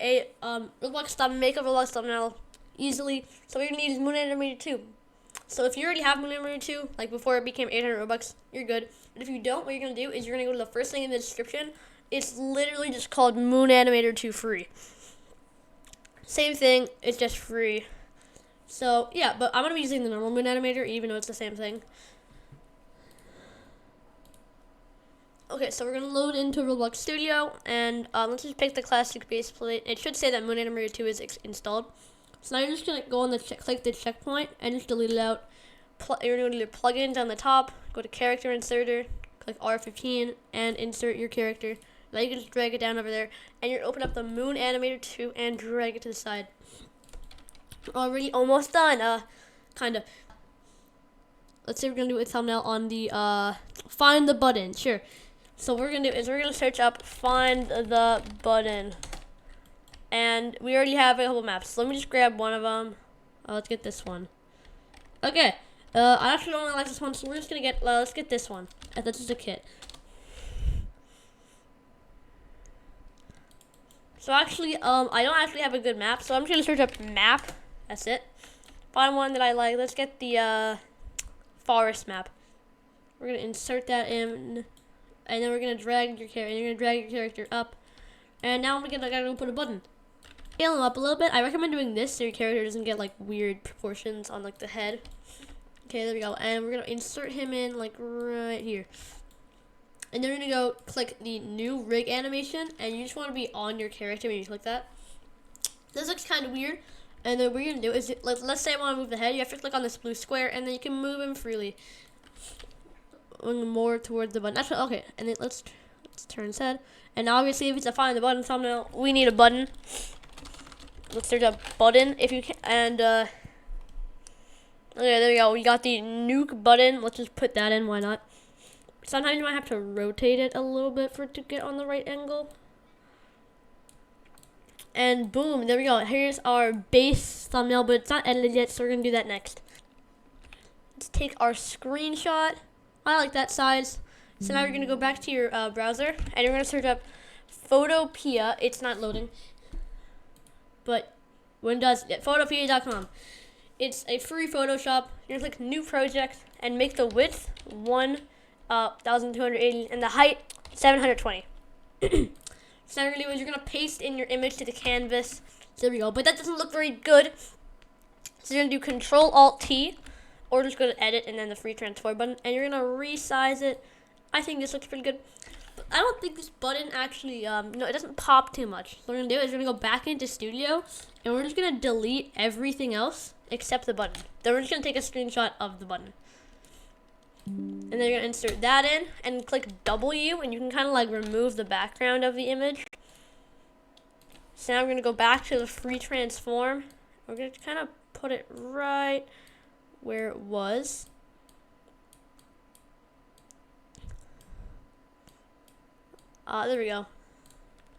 a Roblox thumbnail, make a Roblox thumbnail easily. So what you're gonna need is Moon Animator 2. So if you already have Moon Animator 2, like before it became 800 Robux, you're good. But if you don't, what you're gonna do is you're gonna go to the first link in the description. It's literally just called Moon Animator 2 free. Same thing, it's just free. So yeah, but I'm gonna be using the normal Moon Animator even though it's the same thing. Okay, so we're gonna load into Roblox Studio, and let's just pick the classic base plate. It should say that Moon Animator 2 is installed. So now you're just gonna go on the click the checkpoint and just delete it out. You're gonna go to your plugins on the top, go to character inserter, click R15, and insert your character. Now you can just drag it down over there, and you're open up the Moon Animator 2 and drag it to the side. Already almost done. Kind of. Let's say we're gonna do a thumbnail on the find the button. Sure. So what we're gonna do is we're gonna search up find the button, and we already have a couple maps. So let me just grab one of them. Let's get this one. Okay. I actually don't really like this one, so we're just gonna get let's get this one. That's just a kit. So actually, I don't actually have a good map, so I'm just gonna search up map. That's it. Find one that I like. Let's get the forest map. We're gonna insert that in, and then we're gonna drag your character. You're gonna drag your character up, and now I gotta go put a button. Scale him up a little bit. I recommend doing this so your character doesn't get like weird proportions on like the head. Okay, there we go. And we're gonna insert him in like right here. And then we're gonna go click the new rig animation, and you just want to be on your character when you click that. This looks kind of weird. And then what we're gonna do is, let's say I want to move the head. You have to click on this blue square, and then you can move him freely. More towards the button. Actually, okay. And then let's turn his head. And obviously, if it's a find the button thumbnail, we need a button. Let's search up button if you can. And okay, there we go. We got the nuke button. Let's just put that in. Why not? Sometimes you might have to rotate it a little bit for it to get on the right angle. And boom, there we go. Here's our base thumbnail, but it's not edited yet, so we're gonna do that next. Let's take our screenshot. I like that size. So now we're gonna go back to your browser, and you're gonna search up Photopea. It's not loading, but when it does, photopea.com. It's a free Photoshop. You're gonna click New Project and make the width 1,280 and the height 720. So now what you're gonna do is you're gonna paste in your image to the canvas. So there we go. But that doesn't look very good. So you're gonna do Control-Alt-T, or just go to Edit and then the free transform button, and you're gonna resize it. I think this looks pretty good. But I don't think this button actually, no, it doesn't pop too much. So what we're gonna do is we're gonna go back into Studio, and we're just gonna delete everything else except the button. Then we're just gonna take a screenshot of the button. And then you're gonna insert that in and click W, and you can kind of like remove the background of the image. So now we're gonna go back to the free transform. We're gonna kind of put it right where it was. There we go.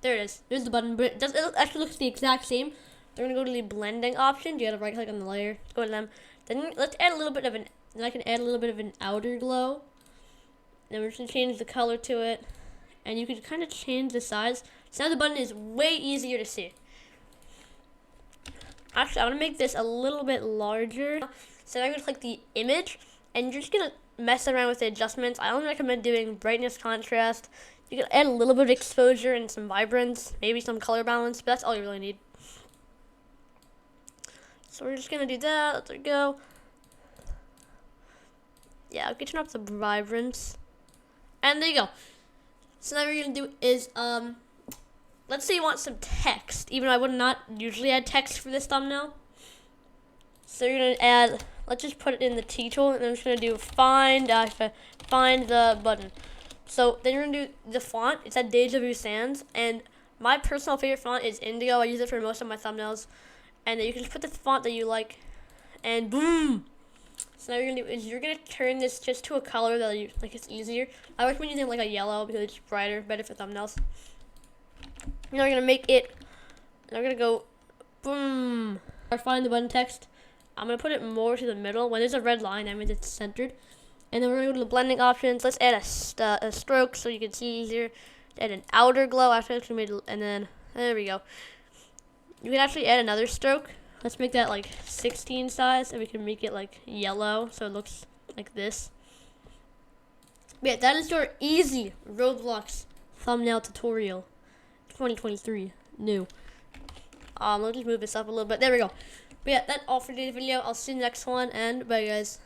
There it is. There's the button, but it actually looks the exact same. We're gonna go to the blending option. You gotta right click on the layer. Go to them. Then let's add a little bit of an. Then I can add a little bit of an outer glow. Then we're just gonna change the color to it, and you can kind of change the size. So now the button is way easier to see. Actually, I'm gonna make this a little bit larger. So now I'm gonna click the image, and you're just gonna mess around with the adjustments. I only recommend doing brightness, contrast. You can add a little bit of exposure and some vibrance, maybe some color balance, but that's all you really need. So we're just gonna do that. There we go. Yeah, we can turn up the vibrance. And there you go. So now what you're gonna do is, let's say you want some text, even though I would not usually add text for this thumbnail. So you're gonna add, let's just put it in the T tool, and I'm just gonna do find the button. So then you're gonna do the font. It's at Deja Vu Sans, and my personal favorite font is Indigo. I use it for most of my thumbnails. And then you can just put the font that you like, and boom. So now what you're gonna do is you're gonna turn this just to a color that you like. It's easier. I recommend using like a yellow because it's brighter, better for thumbnails. Now we're gonna make it. Now we're gonna go, boom. Or find the button text. I'm gonna put it more to the middle. When there's a red line, that means it's centered. And then we're gonna go to the blending options. Let's add a stroke so you can see easier. Add an outer glow after it's made, and then there we go. You can actually add another stroke. Let's make that like 16 size, and we can make it like yellow so it looks like this. But yeah, that is your easy Roblox thumbnail tutorial 2023 new. Let's just move this up a little bit. There we go. But yeah, that's all for today's video. I'll see you in the next one, and bye guys.